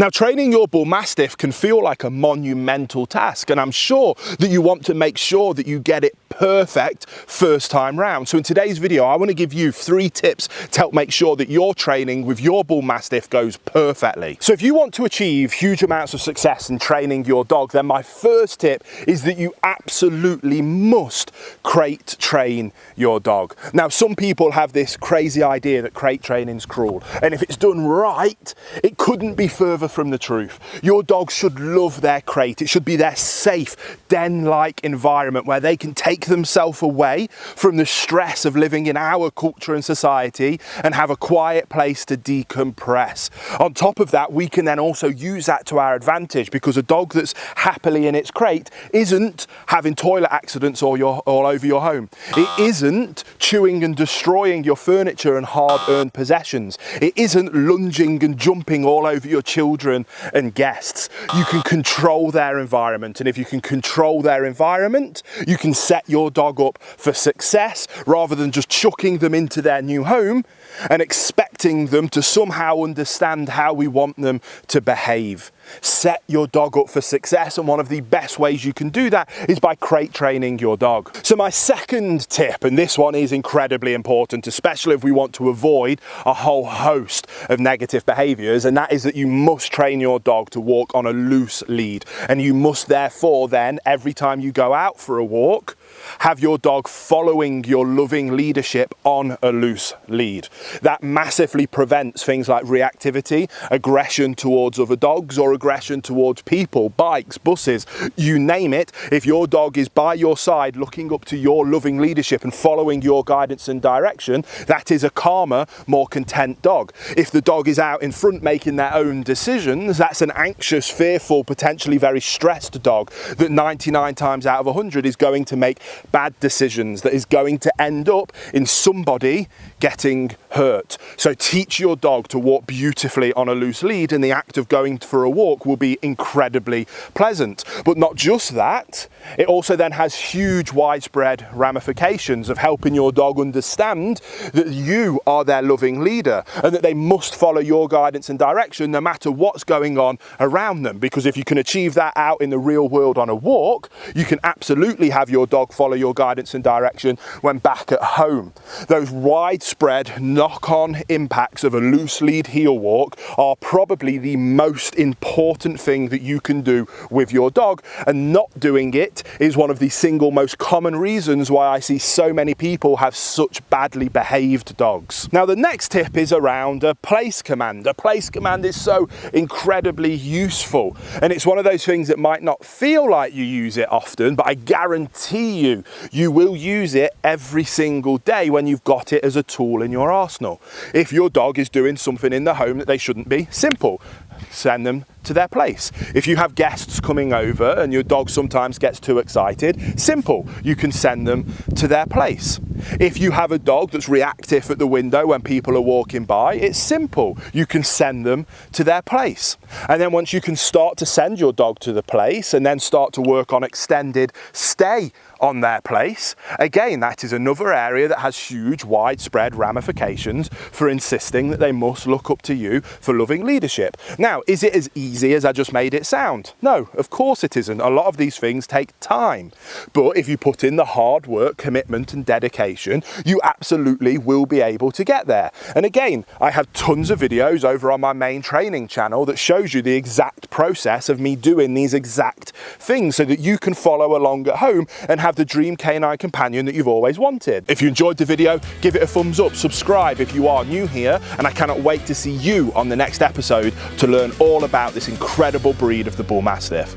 Now, training your Bullmastiff can feel like a monumental task, and I'm sure that you want to make sure that you get it perfect first time round. So in today's video, I want to give you 3 tips to help make sure that your training with your Bullmastiff goes perfectly. So if you want to achieve huge amounts of success in training your dog, then my first tip is that you absolutely must crate train your dog. Now, some people have this crazy idea that crate training is cruel, and if it's done right, it couldn't be further from the truth. Your dog should love their crate. It should be their safe, den-like environment where they can take themselves away from the stress of living in our culture and society and have a quiet place to decompress. On top of that, we can then also use that to our advantage, because a dog that's happily in its crate isn't having toilet accidents all over your home. It isn't chewing and destroying your furniture and hard-earned possessions. It isn't lunging and jumping all over your children and guests. You can control their environment, and if you can control their environment, you can set your dog up for success rather than just chucking them into their new home and expecting them to somehow understand how we want them to behave. Set your dog up for success, and one of the best ways you can do that is by crate training your dog. So my second tip, and this one is incredibly important, especially if we want to avoid a whole host of negative behaviors, and that is that you must train your dog to walk on a loose lead, and you must therefore then, every time you go out for a walk, have your dog following your loving leadership on a loose lead. That massively prevents things like reactivity, aggression towards other dogs, or aggression towards people, bikes, buses, you name it. If your dog is by your side looking up to your loving leadership and following your guidance and direction, that is a calmer, more content dog. If the dog is out in front making their own decisions, that's an anxious, fearful, potentially very stressed dog that 99 times out of 100 is going to make bad decisions, that is going to end up in somebody getting hurt. So teach your dog to walk beautifully on a loose lead, and the act of going for a walk will be incredibly pleasant. But not just that, it also then has huge widespread ramifications of helping your dog understand that you are their loving leader and that they must follow your guidance and direction no matter what's going on around them. Because if you can achieve that out in the real world on a walk, you can absolutely have your dog follow your guidance and direction when back at home. Those widespread knock-on impacts of a loose lead heel walk are probably the most important thing that you can do with your dog, and not doing it is one of the single most common reasons why I see so many people have such badly behaved dogs. Now, the next tip is around a place command. A place command is so incredibly useful, and it's one of those things that might not feel like you use it often, but I guarantee you will use it every single day when you've got it as a tool in your arsenal. If your dog is doing something in the home that they shouldn't be, simple. Send them to their place. If you have guests coming over and your dog sometimes gets too excited, simple, you can send them to their place. If you have a dog that's reactive at the window when people are walking by, it's simple, you can send them to their place. And then once you can start to send your dog to the place and then start to work on extended stay on their place, again, that is another area that has huge widespread ramifications for insisting that they must look up to you for loving leadership. Now, is it as easy as I just made it sound? No, of course it isn't. A lot of these things take time. But if you put in the hard work, commitment and dedication, you absolutely will be able to get there. And again, I have tons of videos over on my main training channel that shows you the exact process of me doing these exact things so that you can follow along at home and have the dream canine companion that you've always wanted. If you enjoyed the video, give it a thumbs up, subscribe if you are new here, and I cannot wait to see you on the next episode to learn all about this incredible breed of the Bullmastiff.